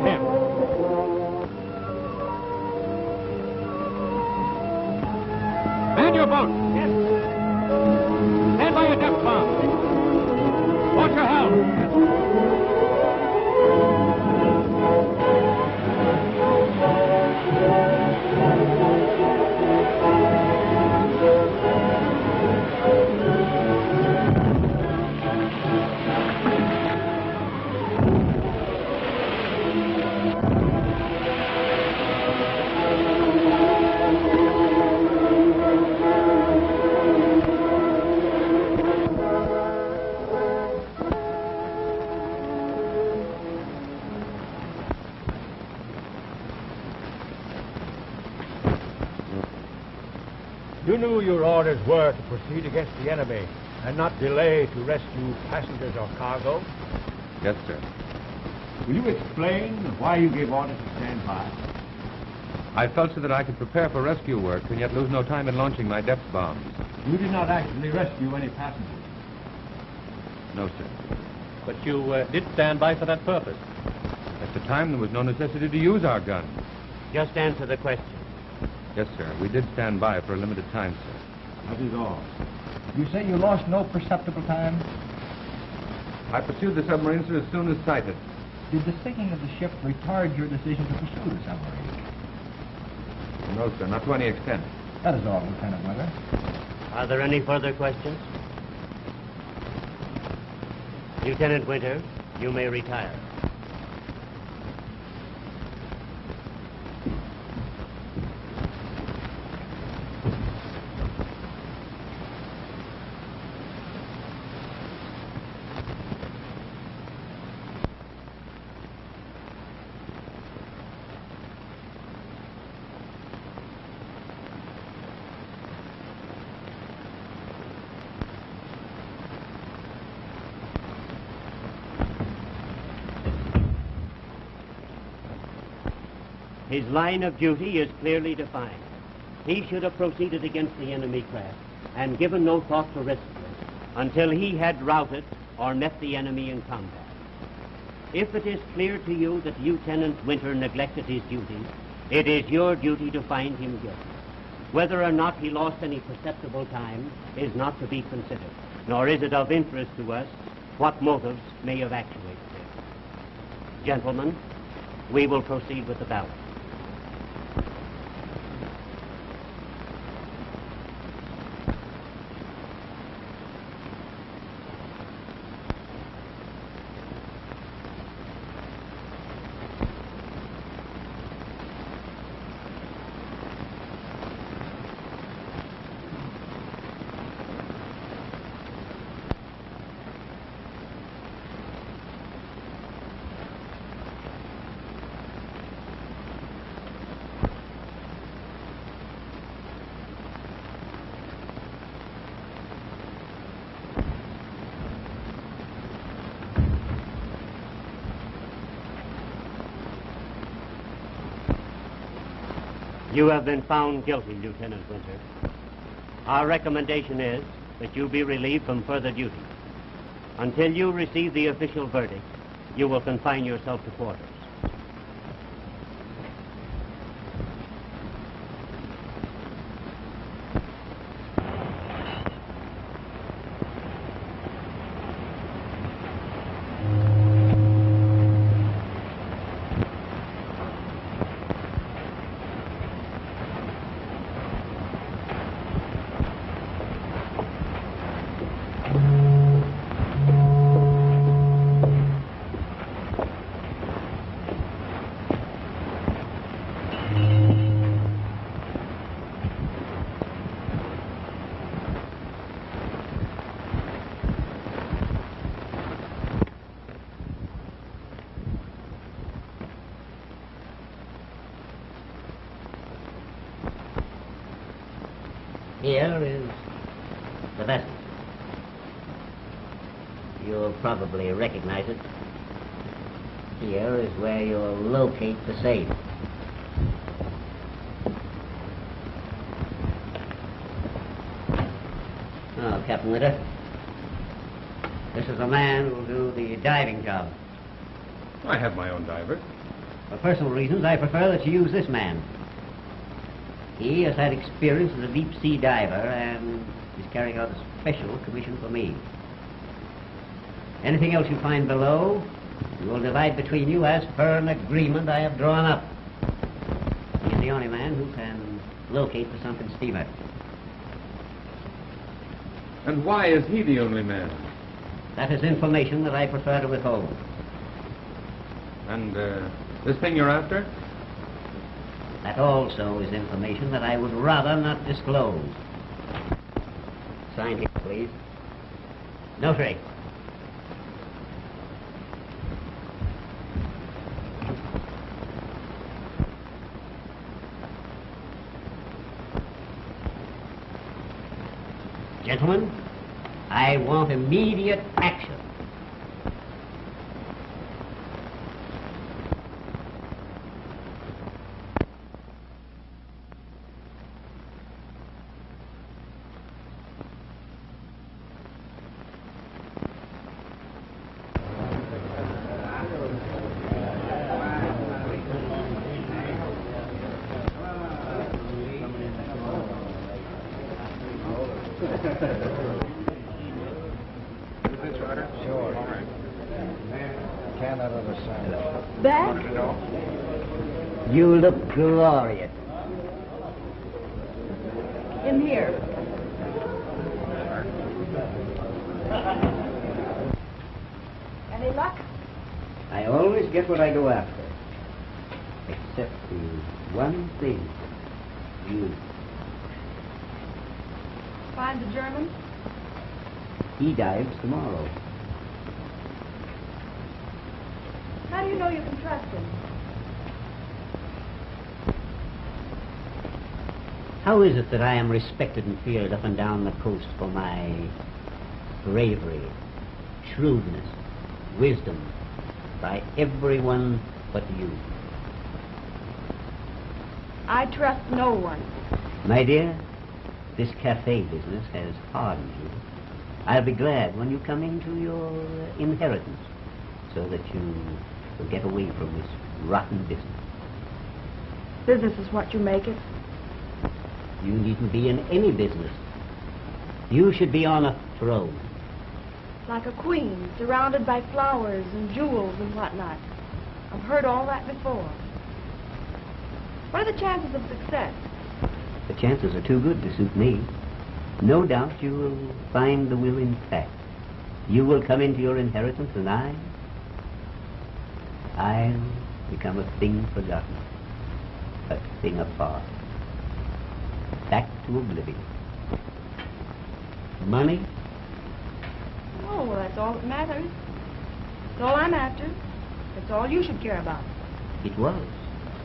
for him. Man your boat. Yes. Stand by your depth bomb. Watch your helm. You knew your orders were to proceed against the enemy and not delay to rescue passengers or cargo. Yes, sir. Will you explain why you gave orders to stand by? I felt so that I could prepare for rescue work and yet lose no time in launching my depth bombs. You did not actually rescue any passengers. No, sir. But you did stand by for that purpose. At the time, there was no necessity to use our guns. Just answer the question. Yes, sir. We did stand by for a limited time, sir. That is all. You say you lost no perceptible time? I pursued the submarine, sir, as soon as sighted. Did the sinking of the ship retard your decision to pursue the submarine? No, sir, not to any extent. That is all, Lieutenant Winter. Are there any further questions? Lieutenant Winter, you may retire. His line of duty is clearly defined. He should have proceeded against the enemy craft and given no thought to rescue it until he had routed or met the enemy in combat. If it is clear to you that Lieutenant Winter neglected his duties, it is your duty to find him guilty. Whether or not he lost any perceptible time is not to be considered, nor is it of interest to us what motives may have actuated him. Gentlemen, we will proceed with the ballot. You have been found guilty, Lieutenant Winter. Our recommendation is that you be relieved from further duty. Until you receive the official verdict, you will confine yourself to quarters. Here is the vessel. You'll probably recognize it. Here is where you'll locate the safe. Oh, Captain Winter, this is the man who'll do the diving job. I have my own diver. For personal reasons, I prefer that you use this man. He has had experience as a deep-sea diver and is carrying out a special commission for me. Anything else you find below, we will divide between you as per an agreement I have drawn up. He is the only man who can locate the sunken steamer. And why is he the only man? That is information that I prefer to withhold. And, this thing you're after? That also is information that I would rather not disclose. Sign here, please. Notary. Gentlemen, I want immediate action. You look glorious. In here. Any luck? I always get what I go after. Except the one thing. You. Find the German? He dives tomorrow. How do you know you can trust him? How is it that I am respected and feared up and down the coast for my bravery, shrewdness, wisdom by everyone but you? I trust no one. My dear, this cafe business has hardened you. I'll be glad when you come into your inheritance so that you will get away from this rotten business. Business is what you make it. You needn't be in any business. You should be on a throne. Like a queen, surrounded by flowers and jewels and whatnot. I've heard all that before. What are the chances of success? The chances are too good to suit me. No doubt you will find the will intact. You will come into your inheritance, and I'll become a thing forgotten, a thing apart, back to oblivion. Money? Oh, well, that's all that matters. That's all I'm after. That's all you should care about. It was,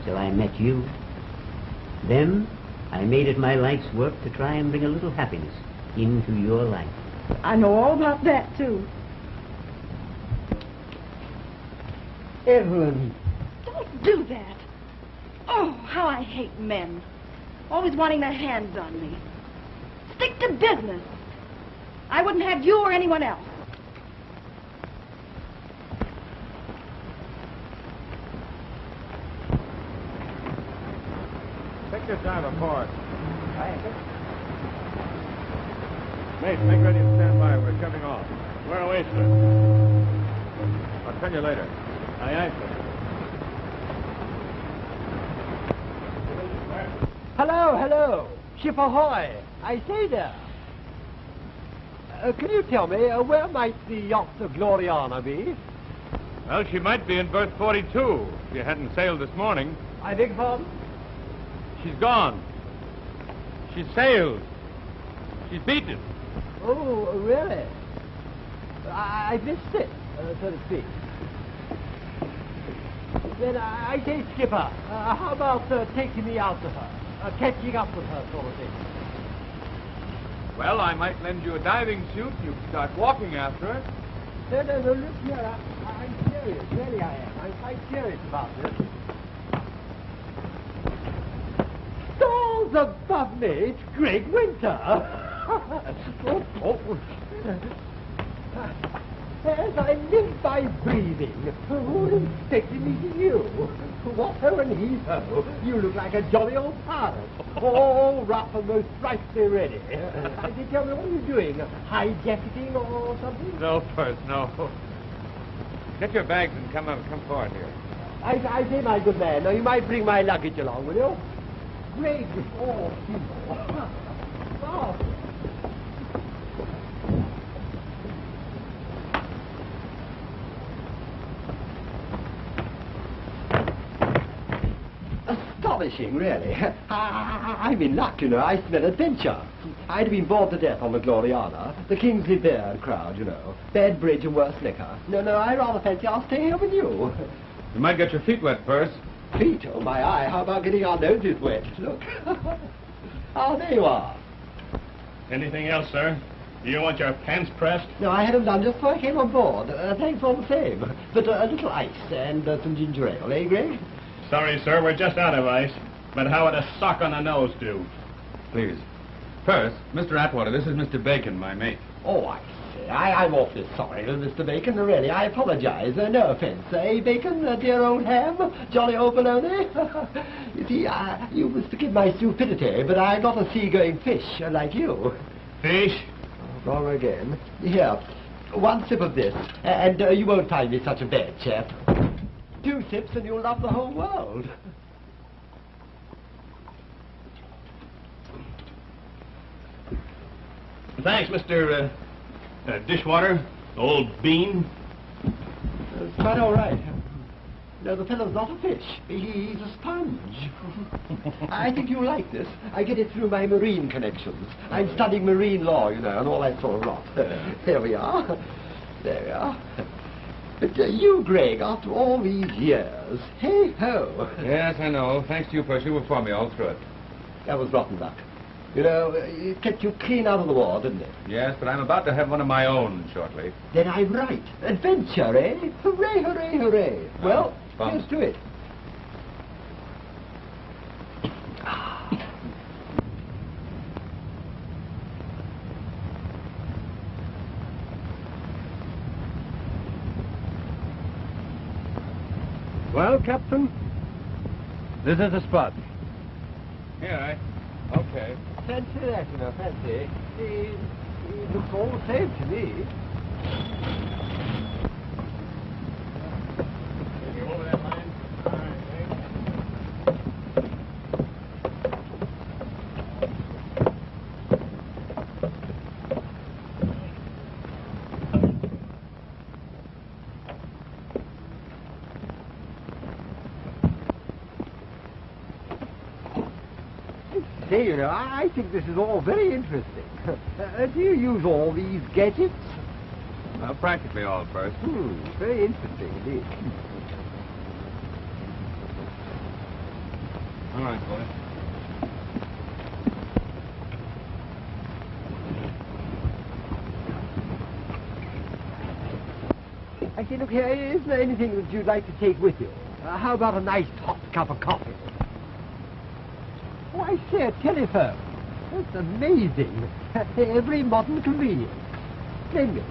till I met you. Then I made it my life's work to try and bring a little happiness into your life. I know all about that, too. Evelyn. Don't do that. Oh, how I hate men. Always wanting their hands on me. Stick to business. I wouldn't have you or anyone else. Take your time, of course. Mate, make ready to stand by. We're coming off. Where away, sir? I'll tell you later. Aye, aye, sir. Hello, hello. Ship ahoy. I say there. Can you tell me, where might the yacht Gloriana be? Well, she might be in berth 42 if you hadn't sailed this morning. I beg pardon? She's gone. She's sailed. She's beaten. Oh, really? I missed it, so to speak. Then I say, Skipper, how about taking me out to her? Catching up with her, sort of thing. Well, I might lend you a diving suit. You can start walking after her. No, look here. I'm serious. Really, I am. I'm quite serious about this. Stars above me. It's Greg Winter. As I live by breathing, who expected me to you? What ho and heave ho, you look like a jolly old pirate, all rough and most rightly ready. Did tell me what are you doing, hijacking or something? No, Perth, no. Get your bags and come forward here. I say, my good man, now you might bring my luggage along, will you? Great, oh, oh. Astonishing, really. I'm in luck, you know. I smell adventure. I'd been bored to death on the Gloriana. The Kingsley Beard crowd, you know. Bad bridge and worse liquor. No, I rather fancy I'll stay here with you. You might get your feet wet, Perth. Feet? Oh, my eye. How about getting our noses wet? Look. There you are. Anything else, sir? Do you want your pants pressed? No, I had them done just before I came on board. Thanks all the same. But a little ice and some ginger ale, eh, Greg? Sorry, sir, we're just out of ice. But how would a sock on the nose do? Please. Perth, Mr. Atwater, this is Mr. Bacon, my mate. Oh, I see. I'm awfully sorry, Mr. Bacon. Really, I apologize. No offense. Eh, Bacon, dear old ham? Jolly old bologna? You see, you must forgive my stupidity, but I'm not a sea-going fish like you. Fish? Oh, wrong again. Here, one sip of this, and you won't find me such a bad chap. 2 sips and you'll love the whole world. Thanks, Mr. Dishwater, old bean. It's quite all right. No, the fellow's not a fish. He's a sponge. I think you'll like this. I get it through my marine connections. I'm studying marine law, you know, and all that sort of rot. There we are. There we are. But you, Greg, after all these years, hey-ho. Yes, I know. Thanks to you, Perth, you were for me all through it. That was rotten luck. You know, it kept you clean out of the war, didn't it? Yes, but I'm about to have one of my own shortly. Then I'm right. Adventure, eh? Hooray, hooray, hooray. Well, fun. here's to it. Well, Captain, this is the spot. Yeah, okay. Fancy that, you know, fancy. It looks all the same to me. You over that line? All right, Say, you know, I think this is all very interesting. Do you use all these gadgets? Practically all, Perth. Very interesting indeed. All right, boy. I say, look here, isn't there anything that you'd like to take with you? How about a nice hot cup of coffee? Oh, I say, a telephone. That's amazing. Every modern convenience. Splendid.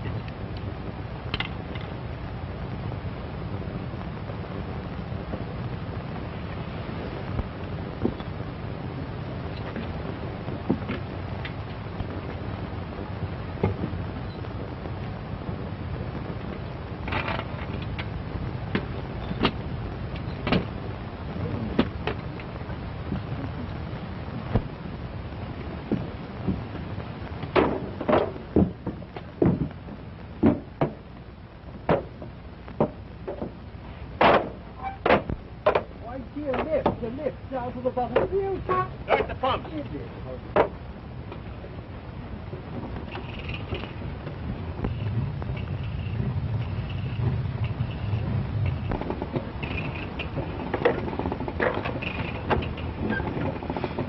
Down to the bottom of the ocean. Start the pumps.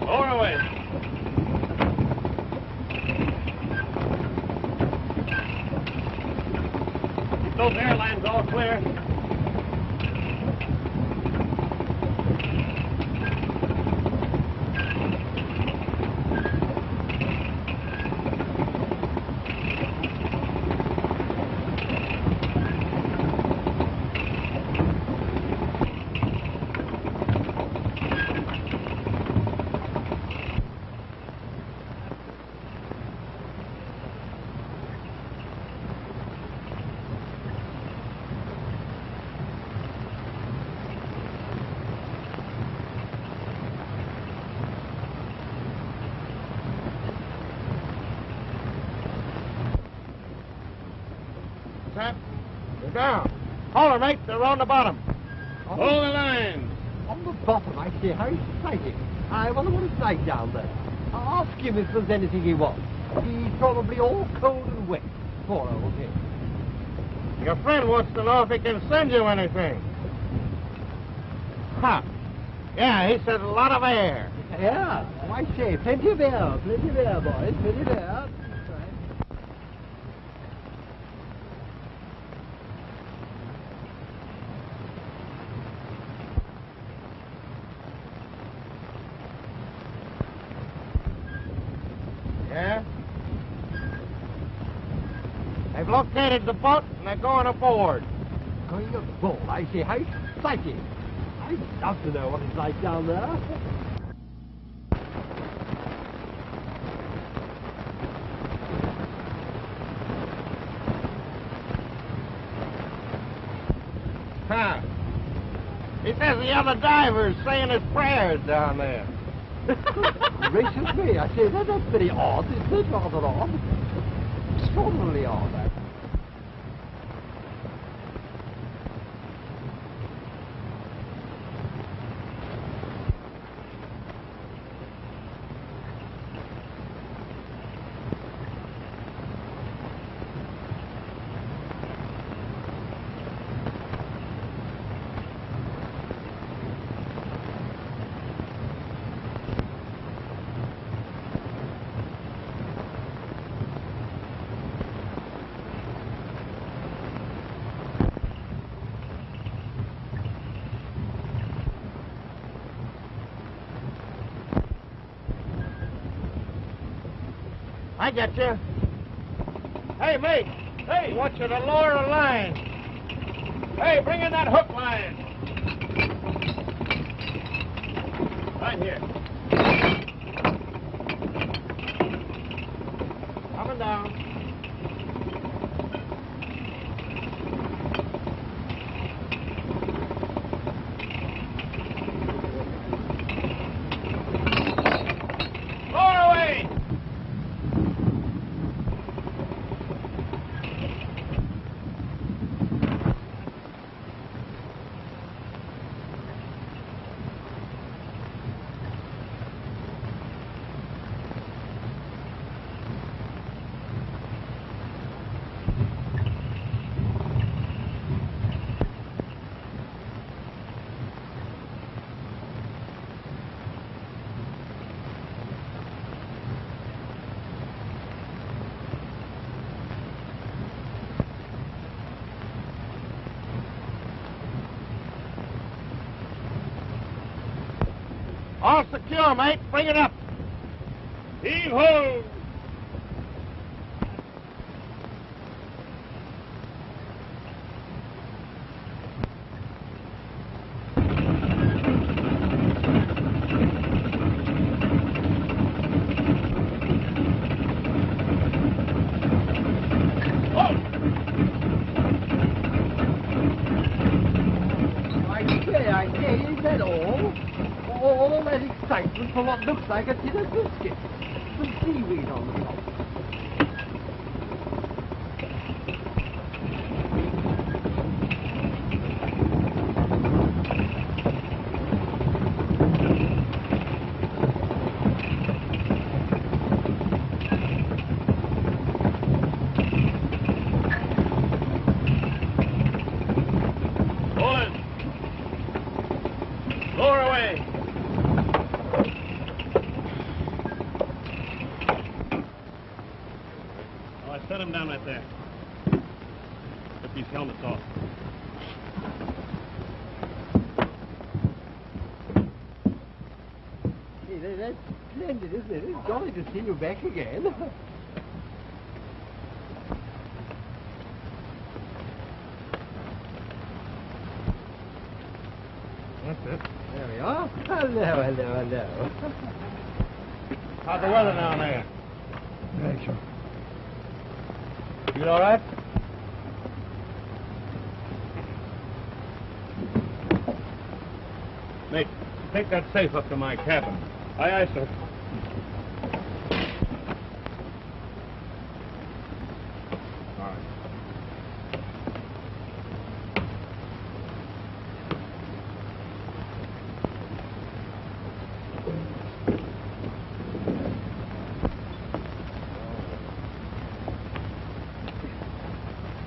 Lower away. Keep those airlines all clear. down. Hold her, mate. They're on the bottom. Hold the line. On the bottom, I see. How exciting. I wonder what it's like down there. Ask him if there's anything he wants. He's probably all cold and wet. Poor old him. Your friend wants to know if he can send you anything. Huh. Yeah, he says a lot of air. Yeah, oh, I say, plenty of air, boys, plenty of air. That's right. Yeah? They've located the boat and they're going aboard. Going aboard, I say, how exciting. I'd love to know what it's like down there. Huh. He says the other diver's saying his prayers down there. Gracious me, I say, that's very odd, isn't it? Rather odd. Extraordinarily odd. I get you. Hey, mate. Hey, want you to lower the line. Hey, bring in that hook line. Right here. Coming down. All secure, mate. Bring it up. Heave ho! I say, is that all? All that excitement for what looks like a tin of biscuit. Some seaweed on the top. Set him down right there. Get these helmets off. Hey, that's splendid, isn't it? It's jolly to see you back again. That's it. There we are. Hello, hello, hello. How's the weather down there? Right, sure. You all right? Mate, take that safe up to my cabin. Aye, aye, sir. All right.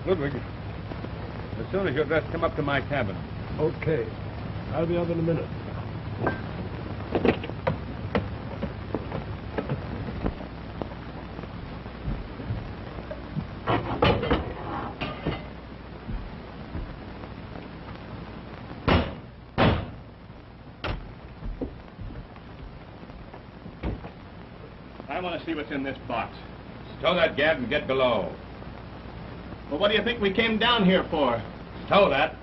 Ludwig, as soon as you're dressed, come up to my cabin. Okay. I'll be up in a minute. I want to see what's in this box. Stow that gad and get below. Well, what do you think we came down here for? Stow that.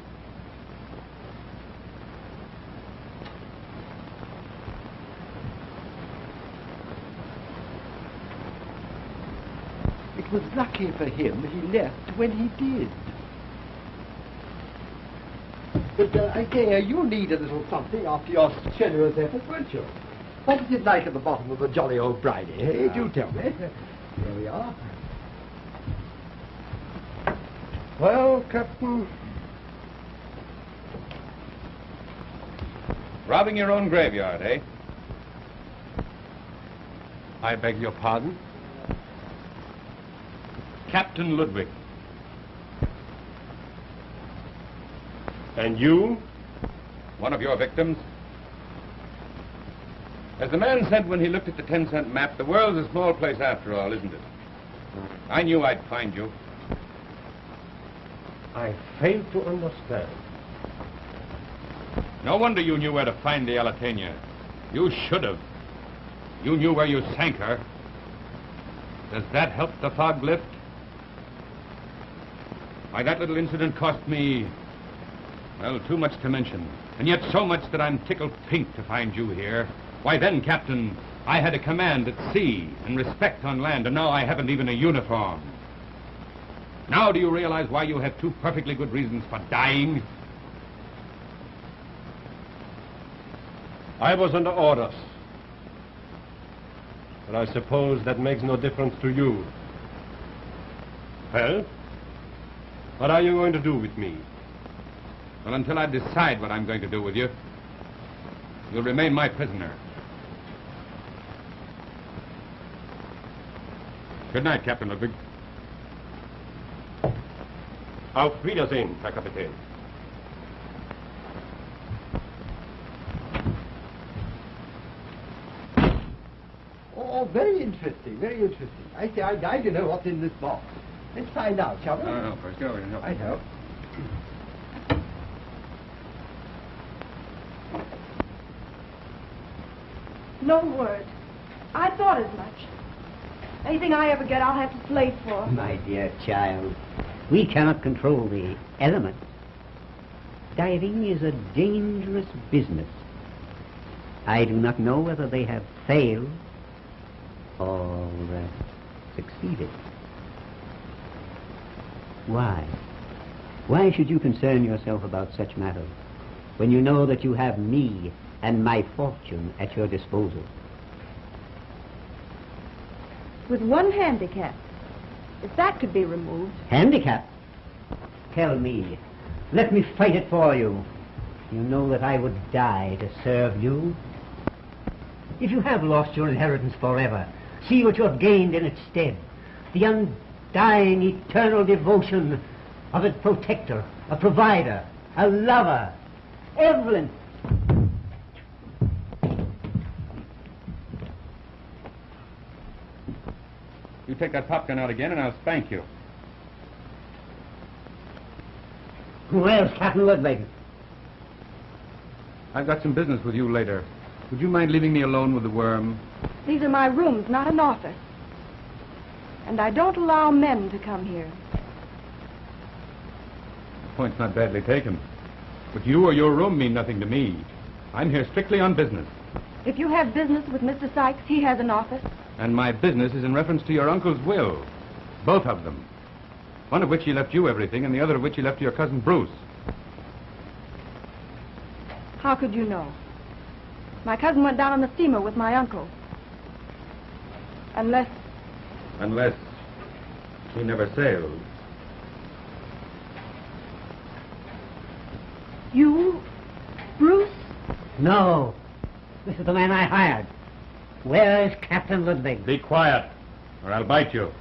It was lucky for him he left when he did. But I dare you need a little something after your generous effort, won't you? What is it like at the bottom of the jolly old briny, eh? Do tell me. Here we are. Well, Captain... Robbing your own graveyard, eh? I beg your pardon? Captain Ludwig. And you? One of your victims? As the man said when he looked at the 10-cent map, the world's a small place after all, isn't it? I knew I'd find you. I fail to understand. No wonder you knew where to find the Alatania. You should have. You knew where you sank her. Does that help the fog lift? Why, that little incident cost me, well, too much to mention. And yet so much that I'm tickled pink to find you here. Why then, Captain, I had a command at sea and respect on land, and now I haven't even a uniform. Now do you realize why you have two perfectly good reasons for dying? I was under orders. But I suppose that makes no difference to you. Well, what are you going to do with me? Well, until I decide what I'm going to do with you, you'll remain my prisoner. Good night, Captain Ludwig. Auf Wiedersehen, Herr Kapitän. Oh, very interesting, very interesting. I say, I'd like to know what's in this box. Let's find out, shall we? No, first go and help. I help. No word. I thought as much. Anything I ever get, I'll have to slave for. My dear child, we cannot control the elements. Diving is a dangerous business. I do not know whether they have failed or succeeded. Why? Why should you concern yourself about such matters when you know that you have me and my fortune at your disposal? With one handicap. If that could be removed. Handicap? Tell me. Let me fight it for you. You know that I would die to serve you. If you have lost your inheritance forever, see what you have gained in its stead. The undying, eternal devotion of a protector, a provider, a lover. Evelyn! You take that popgun out again and I'll spank you. Who else, Captain Ludwig? I've got some business with you later. Would you mind leaving me alone with the worm? These are my rooms, not an office. And I don't allow men to come here. The point's not badly taken. But you or your room mean nothing to me. I'm here strictly on business. If you have business with Mr. Sykes, he has an office. And my business is in reference to your uncle's will. Both of them. One of which he left you everything, and the other of which he left to your cousin Bruce. How could you know? My cousin went down on the steamer with my uncle. Unless he never sailed. You, Bruce? No. This is the man I hired. Where is Captain Ludwig? Be quiet, or I'll bite you.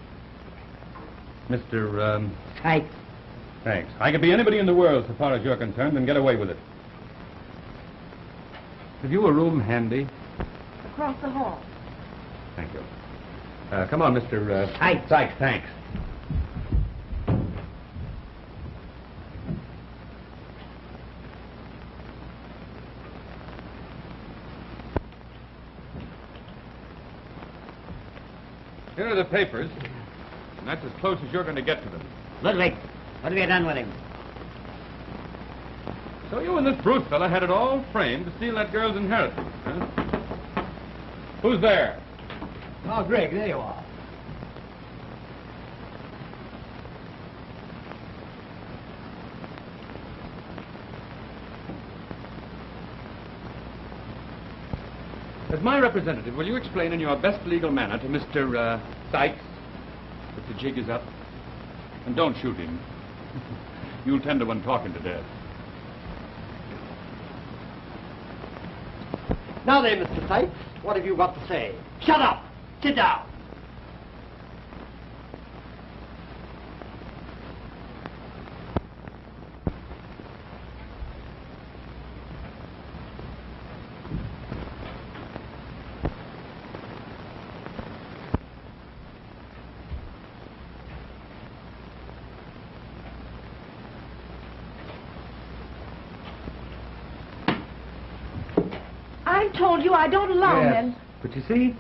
Mr. Sykes. Thanks. I could be anybody in the world so far as you're concerned and get away with it. Have you a room handy? Across the hall. Thank you. Come on, Mr. Sykes. Sykes, thanks. Here are the papers, and that's as close as you're going to get to them. Ludwig, what have you done with him? So you and this Bruce fella had it all framed to steal that girl's inheritance, huh? Who's there? Oh, Greg, there you are. As my representative, will you explain in your best legal manner to Mr. Sykes that the jig is up? And don't shoot him. You'll tend to one talking to death. Now then, Mr. Sykes, what have you got to say? Shut up! Sit down! I told you I don't allow men. But you see,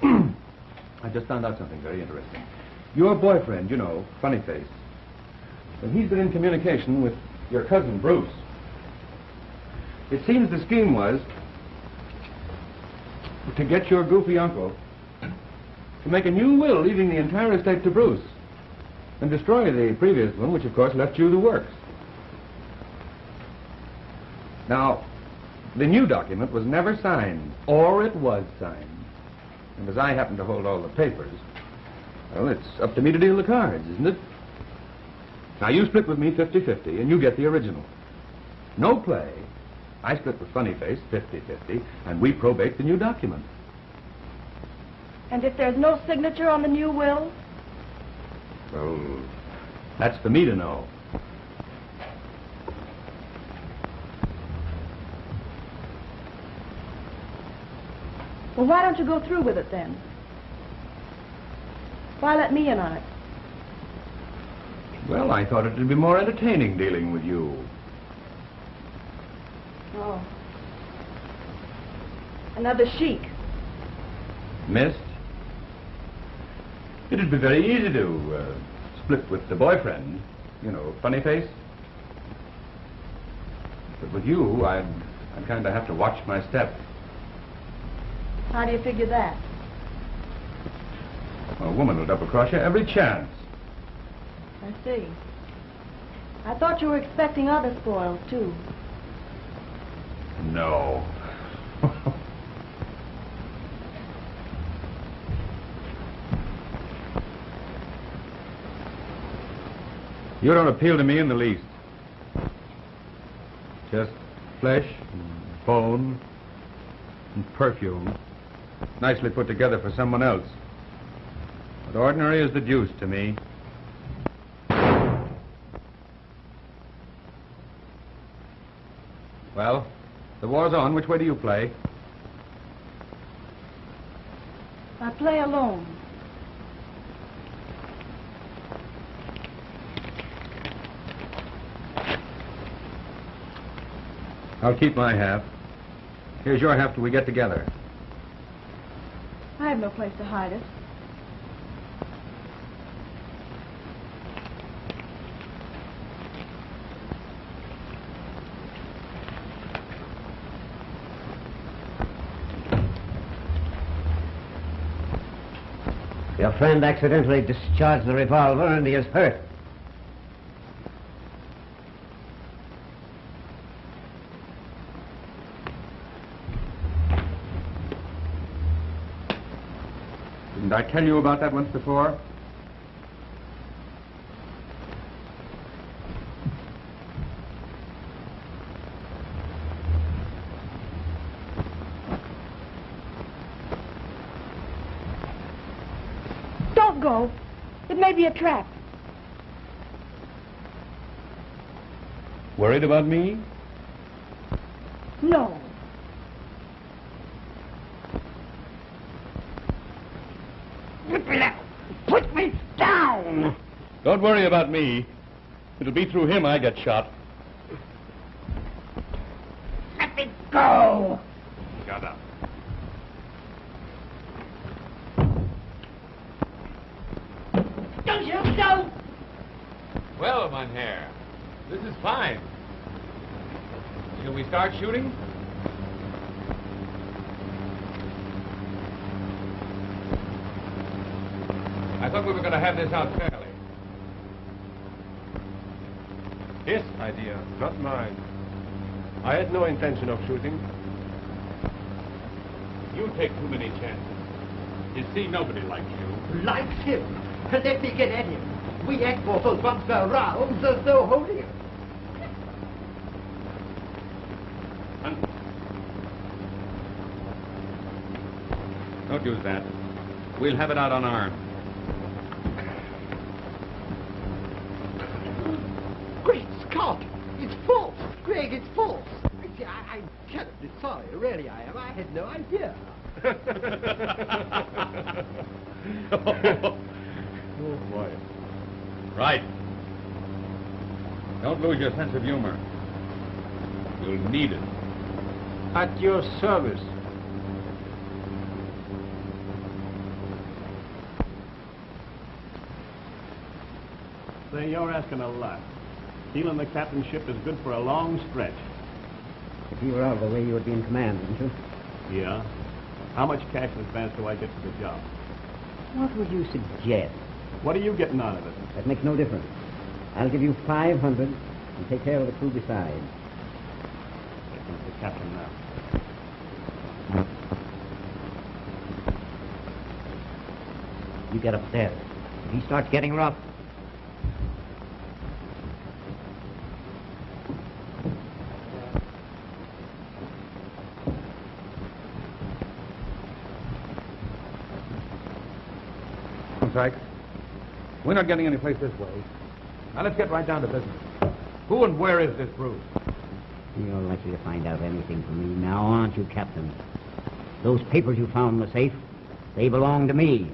I just found out something very interesting. Your boyfriend, you know, Funny Face, well, he's been in communication with your cousin, Bruce. It seems the scheme was to get your goofy uncle to make a new will leaving the entire estate to Bruce and destroy the previous one, which of course left you the works. Now, the new document was never signed, or it was signed. And as I happen to hold all the papers, well, it's up to me to deal the cards, isn't it? Now, you split with me 50-50, and you get the original. No play. I split with Funny Face 50-50, and we probate the new document. And if there's no signature on the new will? Well, that's for me to know. Well, why don't you go through with it then? Why let me in on it? Well, I thought it would be more entertaining dealing with you. Oh. Another chic. Missed? It'd be very easy to split with the boyfriend, you know, Funny Face. But with you, I'd kind of have to watch my step. How do you figure that? A woman will double cross you every chance. I see. I thought you were expecting other spoils, too. No. You don't appeal to me in the least. Just flesh and bone and perfume. Nicely put together for someone else. But ordinary as the deuce to me. Well, the war's on. Which way do you play? I play alone. I'll keep my half. Here's your half till we get together. I have no place to hide it. Your friend accidentally discharged the revolver and he is hurt. Didn't I tell you about that once before? Don't go. It may be a trap. Worried about me? No. Put me down! Don't worry about me. It'll be through him I get shot. Let me go! Shut up. Don't you go! Well, Mynheer, this is fine. Shall we start shooting? I thought we were going to have this out fairly. His idea, not mine. I had no intention of shooting. You take too many chances. You see, nobody likes you. Likes him. Let me get at him. We act mortals once per round, there's no holding him. Don't use that. We'll have it out unarmed. Great Scott! It's false! Greg, it's false! I'm terribly sorry, really I am. I had no idea. Oh, boy. Right. Don't lose your sense of humor. You'll need it. At your service. Say, you're asking a lot. Stealing the captain's ship is good for a long stretch. If you were out of the way, you would be in command, wouldn't you? Yeah? How much cash in advance do I get for the job? What would you suggest? What are you getting out of it? That makes no difference. I'll give you 500 and take care of the crew besides. Here comes the captain now. You get upstairs. If he starts getting rough, Sykes. We're not getting any place this way. Now let's get right down to business. Who and where is this Bruce? you're likely to find out anything from me now, aren't you, Captain? Those papers you found in the safe, they belong to me.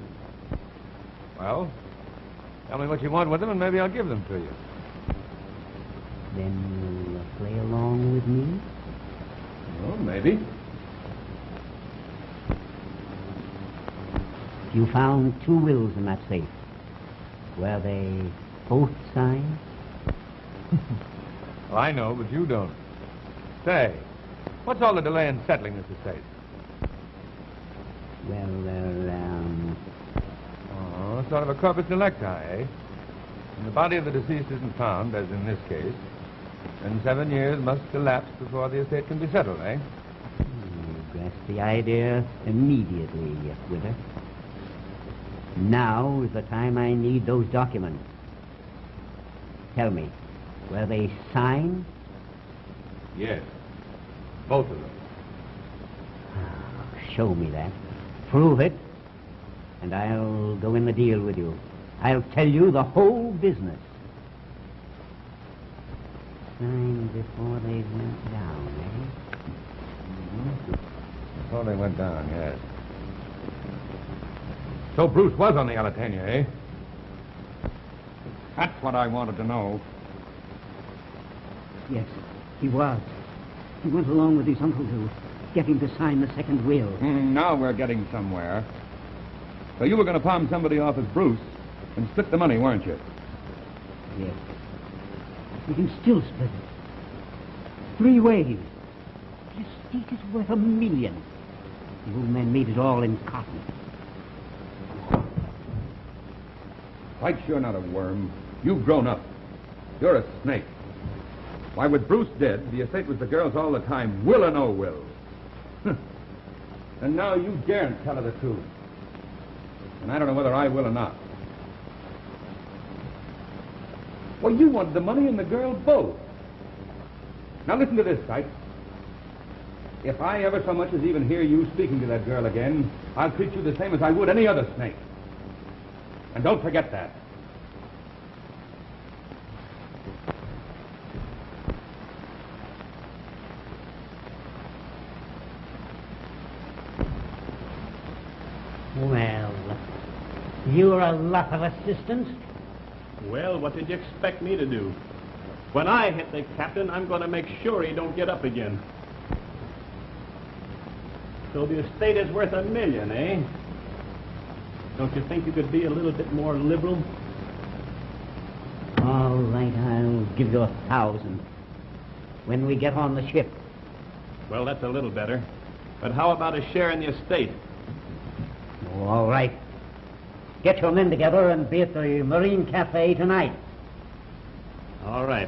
Well, tell me what you want with them and maybe I'll give them to you. Then you'll play along with me? Well, maybe. You found 2 wills in that safe. Were they both signed? Well, I know, but you don't. Say, what's all the delay in settling this estate? Well, Oh, sort of a corpus delicti, eh? When the body of the deceased isn't found, as in this case, then 7 years must elapse before the estate can be settled, eh? You grasped the idea immediately, Wither. Now is the time I need those documents. Tell me, were they signed? Yes. Both of them. Show me that. Prove it, and I'll go in the deal with you. I'll tell you the whole business. Signed before they went down, eh? Mm-hmm. Before they went down, yes. So Bruce was on the Alatania, eh? That's what I wanted to know. Yes, he was. He went along with his uncle to get him to sign the second will. Now we're getting somewhere. So you were going to palm somebody off as Bruce and split the money, weren't you? Yes. We can still split it. 3 ways. The estate is worth $1 million. The old man made it all in cotton. Quite sure not a worm. You've grown up. You're a snake. Why, with Bruce dead, the estate was the girl's all the time, will or no will. And now you daren't tell her the truth. And I don't know whether I will or not. Well, you wanted the money and the girl both. Now listen to this, Sykes. If I ever so much as even hear you speaking to that girl again, I'll treat you the same as I would any other snake. And don't forget that. Well, you're a lot of assistance. Well, what did you expect me to do? When I hit the captain, I'm going to make sure he don't get up again. So the estate is worth $1 million, eh? Don't you think you could be a little bit more liberal? All right, I'll give you 1,000 when we get on the ship. Well, that's a little better. But how about a share in the estate? Oh, all right. Get your men together and be at the Marine Cafe tonight. All right.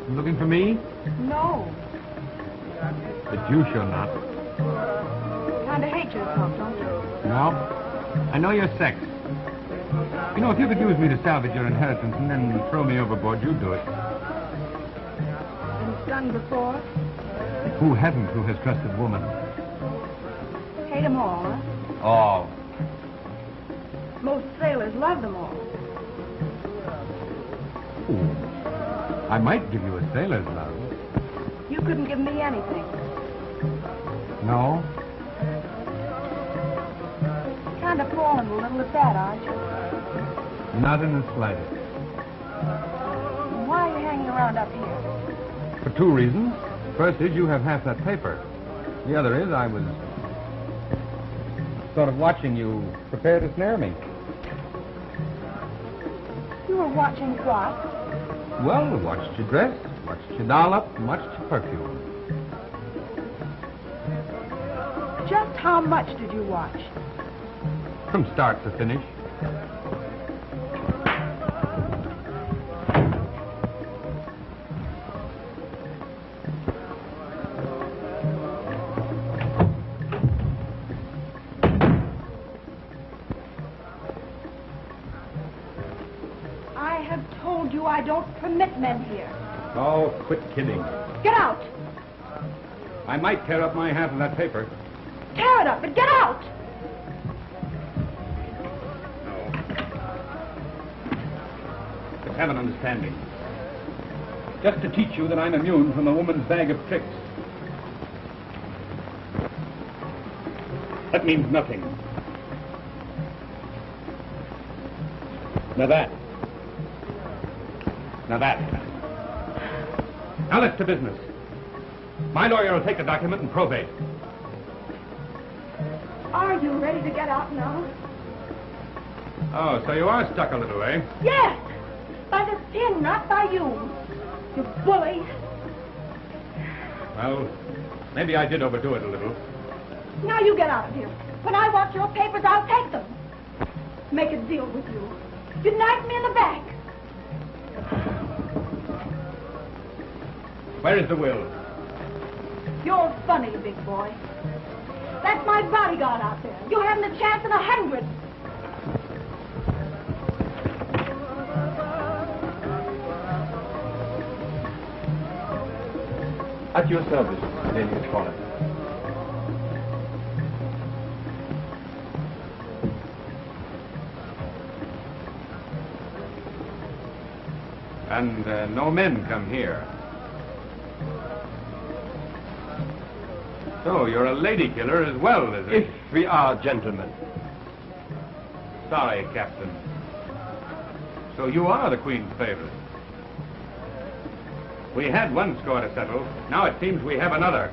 Looking for me? No. But you shall not. Kind of hate yourself, don't you? No. I know your sex. You know, if you could use me to salvage your inheritance and then throw me overboard, you'd do it. Been done before. Who hasn't who has trusted woman? Hate them all, huh? All. Most sailors love them all. Ooh. I might give you a sailor's love. You couldn't give me anything. No? Kind of falling a little at that, aren't you? Not in the slightest. Why are you hanging around up here? For two reasons. First is you have half that paper. The other is I was sort of watching you prepare to snare me. You were watching what? Well, watched you dress, watched you doll up, watched you perfume. Just how much did you watch? From start to finish. I don't permit men here. Oh, quit kidding. Get out! I might tear up my half of that paper. Tear it up, but get out! No. But have an understanding. Just to teach you that I'm immune from a woman's bag of tricks. That means nothing. Now that. Now let's to business. My lawyer will take the document and probate. Are you ready to get out now? Oh, so you are stuck a little, eh? Yes! By the pin, not by you. You bully. Well, maybe I did overdo it a little. Now you get out of here. When I want your papers, I'll take them. Make a deal with you. You knife me in the back. Where is the will? You're funny, big boy. That's my bodyguard out there. You haven't a chance in 100. At your service, Lady Scholar. And no men come here. So you're a lady killer as well, is it? If we are gentlemen. Sorry, Captain. So you are the Queen's favorite. We had one score to settle. Now it seems we have another.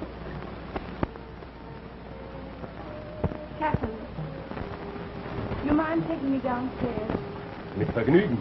Captain, you mind taking me downstairs? Mit Vergnügen.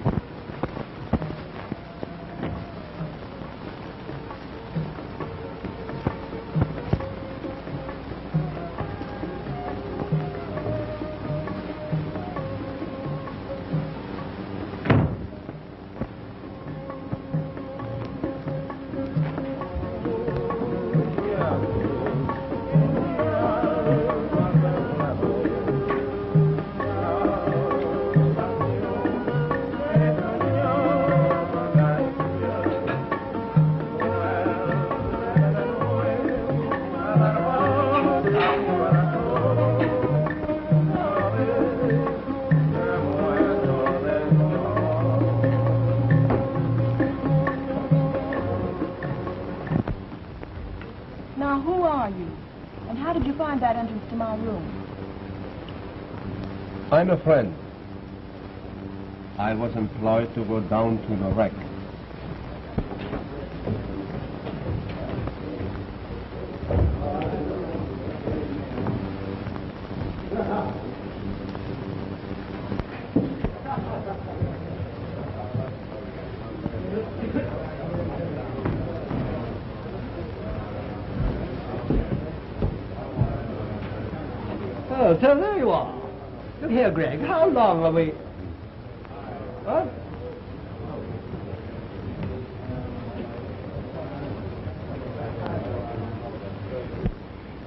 Now, who are you? And how did you find that entrance to my room? I'm a friend. I was employed to go down to the wreck. Oh, so there you are. Look here, Greg, how long are we... What?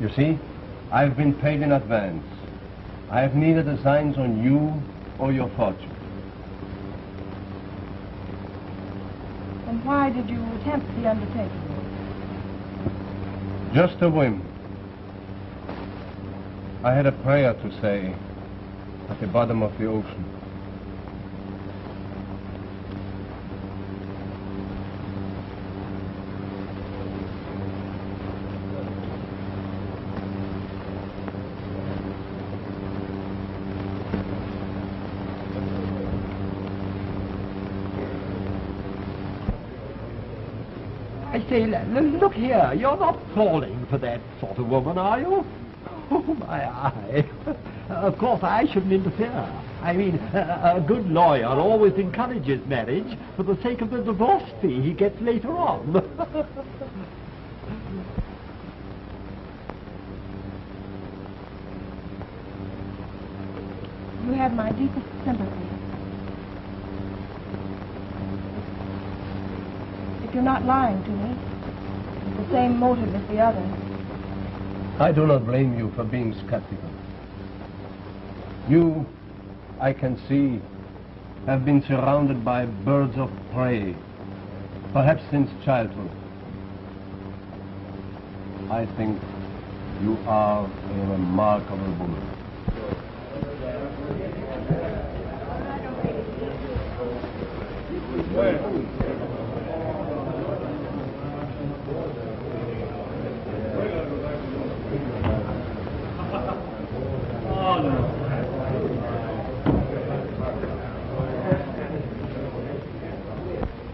You see, I've been paid in advance. I have neither designs on you or your fortune. And why did you attempt the undertaking? Just a whim. I had a prayer to say at the bottom of the ocean. I say, look here, you're not falling for that sort of woman, are you? Oh, my eye. Of course, I shouldn't interfere. I mean, a good lawyer always encourages marriage for the sake of the divorce fee he gets later on. You have my deepest sympathy. If you're not lying to me, it's the same motive as the other. I do not blame you for being skeptical. You, I can see, have been surrounded by birds of prey, perhaps since childhood. I think you are a remarkable woman.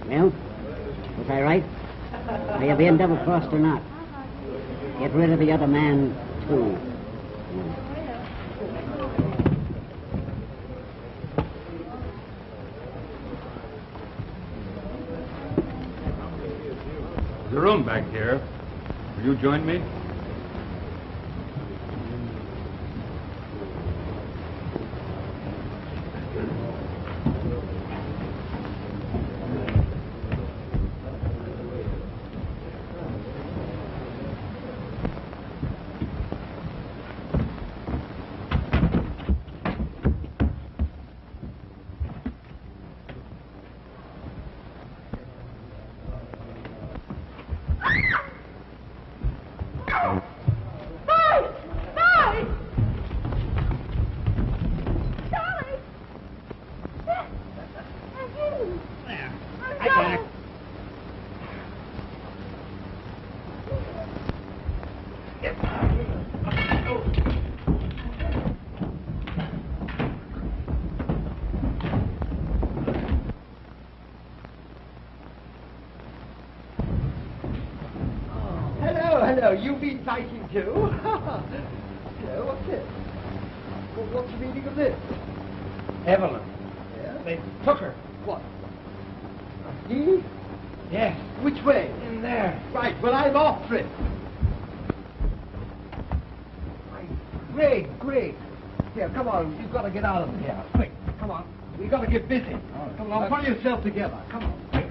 Well, was I right? Are you being double-crossed or not? Get rid of the other man, too. There's a room back here. Will you join me? hello. You've been fighting too? Hello, what's this? What's the meaning of this? Evelyn. Yeah? They took her. What? He? Yes. Which way? In there. Right, well, I'm off, Fritz. Greg. Here, come on. You've got to get out of here. Quick, come on. We've got to get busy. Come on, pull yourself together. Come on, quick.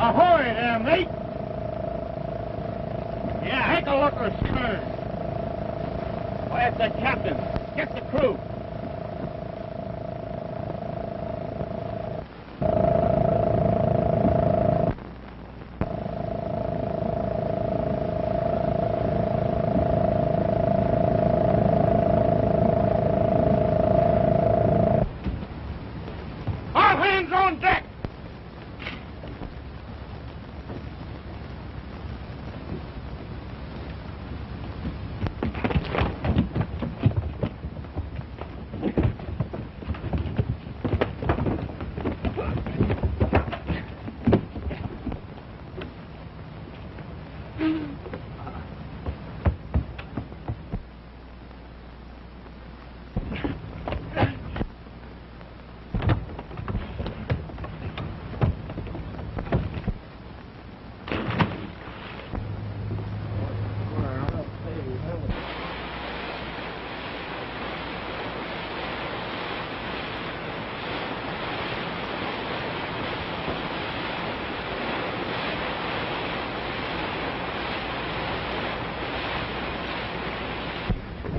Ahoy there, mate! Yeah, take a look or stern. Where's the captain? Get the crew. All hands on deck!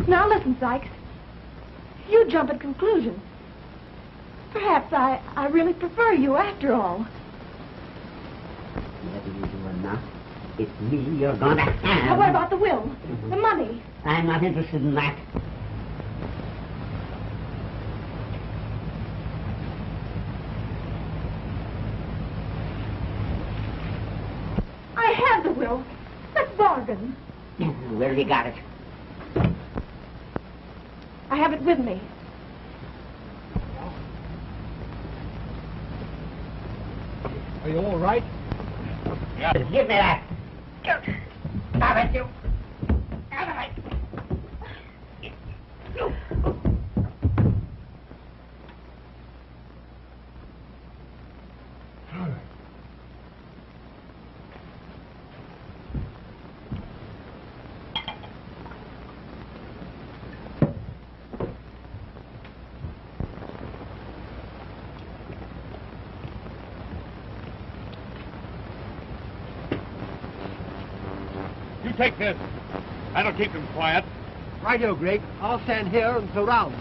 Now listen, Sykes. You jump at conclusions. Perhaps I really prefer you after all. Whether you do or not, it's me you're gonna have. Now, what about the will? The money? I'm not interested in that. I have the will. Let's bargain. Where have you got it? I have it with me. Are you all right? Yeah. Give me that. Stop it, you. Out of it. You take this. That'll keep him quiet. Righto, Greg. I'll stand here and surround.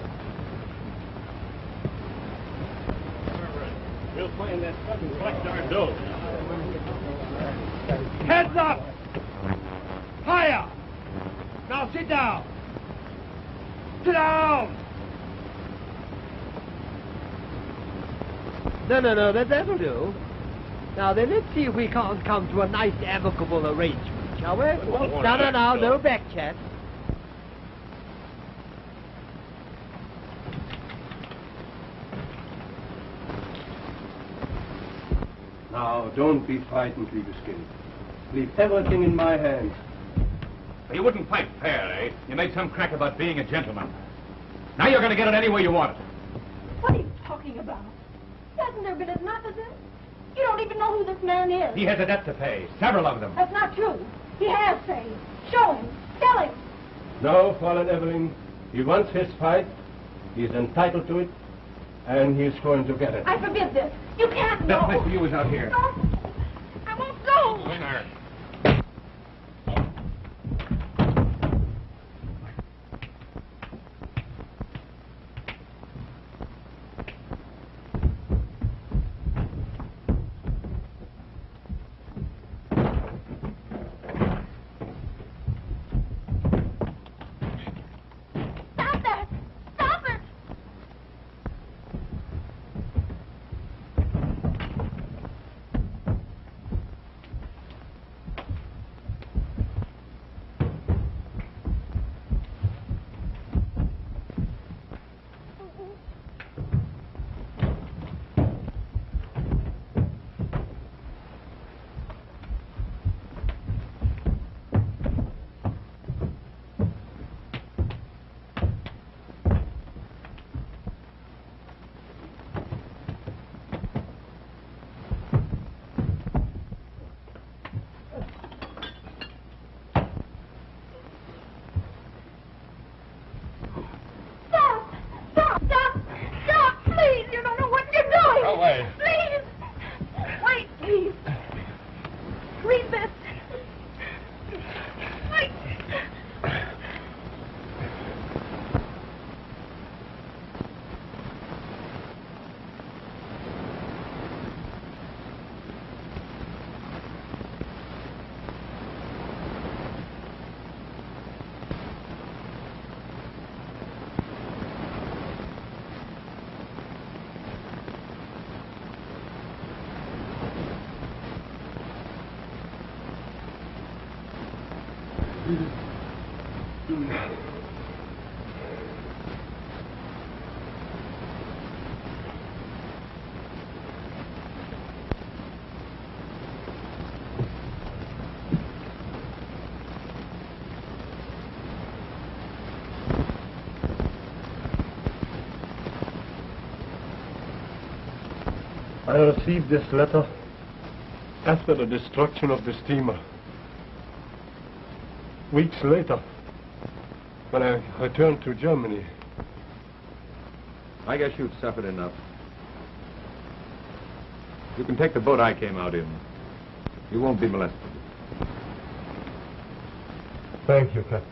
We'll find that stuff and collect our dough. Heads up! Higher! Now sit down! Sit down! No, that'll do. Now then, let's see if we can't come to a nice amicable arrangement, shall we? No back chat. Now, don't be frightened, Liebeskin. Leave everything in my hands. You wouldn't fight fair, eh? You made some crack about being a gentleman. Now you're going to get it any way you want it. What are you talking about? Hasn't there been enough of this? You don't even know who this man is. He has a debt to pay, several of them. That's not true. He has paid. Show him. Tell him. No, Fallen Evelyn. He wants his fight. He's entitled to it. And he's going to get it. I forbid this. You can't Best go. place for you is out here. No. I won't go. Winner. Stop that. Stop it. Stop, please. You don't know what you're doing. Go away. Please. Wait, please. Read this. Wait. I received this letter after the destruction of the steamer. Weeks later, when I returned to Germany. I guess you've suffered enough. You can take the boat I came out in. You won't be molested. Thank you, Captain.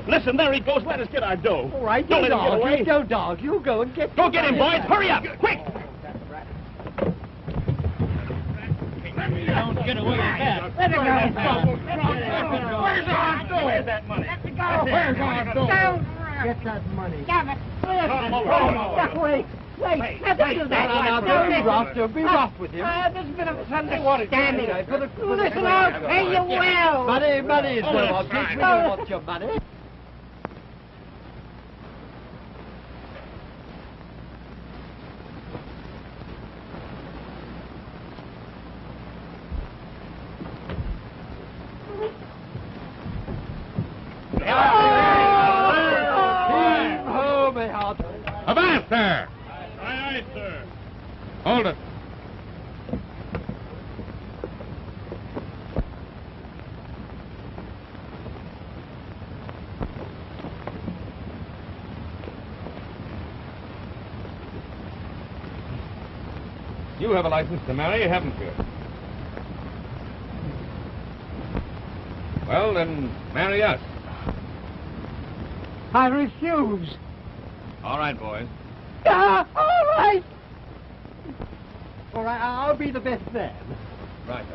Listen, there he goes. Let us get our dough. All right, Don't you let him get dog. away. You go, dog. You go and get... Go get him, boys. Hurry up. Quick. Don't get away with that. Let it go. Where's our dough? Where's that money? Let it go. Where's our dough? Get that money. Damn it. Wait. Let me do that. Don't be rough with him. There's a bit of a misunderstanding. Listen, I'll pay you well. Money is no object. We don't want your money. Avance there! Aye, aye, sir. Hold it. You have a license to marry, haven't you? Well, then, marry us. I refuse. All right, boys. All right. All right, I'll be the best man. Right,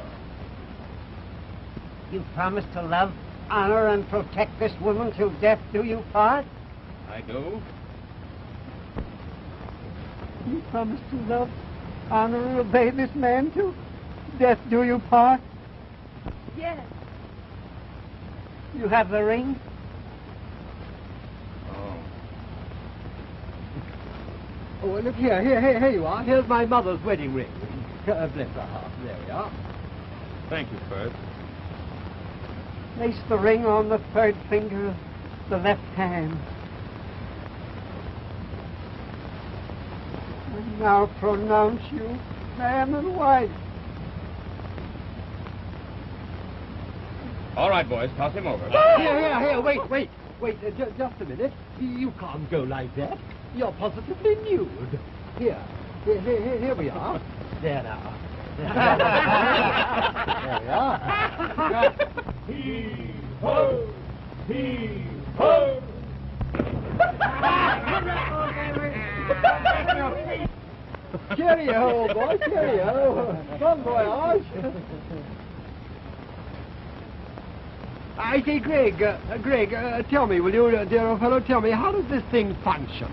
You promise to love, honor, and protect this woman till death do you part? I do. You promise to love, honor, and obey this man till death do you part? Yes. You have the ring? Oh, well, look here you are. Here's my mother's wedding ring. Bless her heart. There we are. Thank you, Firth. Place the ring on the third finger of the left hand. And now pronounce you man and wife. All right, boys, toss him over. Here, wait, just a minute. You can't go like that. You're positively nude. Here we are. There now. There we are. Hee-ho! Hee-ho! Cheerio, old boy, cheerio. Bon voyage. I say, Greg, tell me, will you, dear old fellow, tell me, how does this thing function?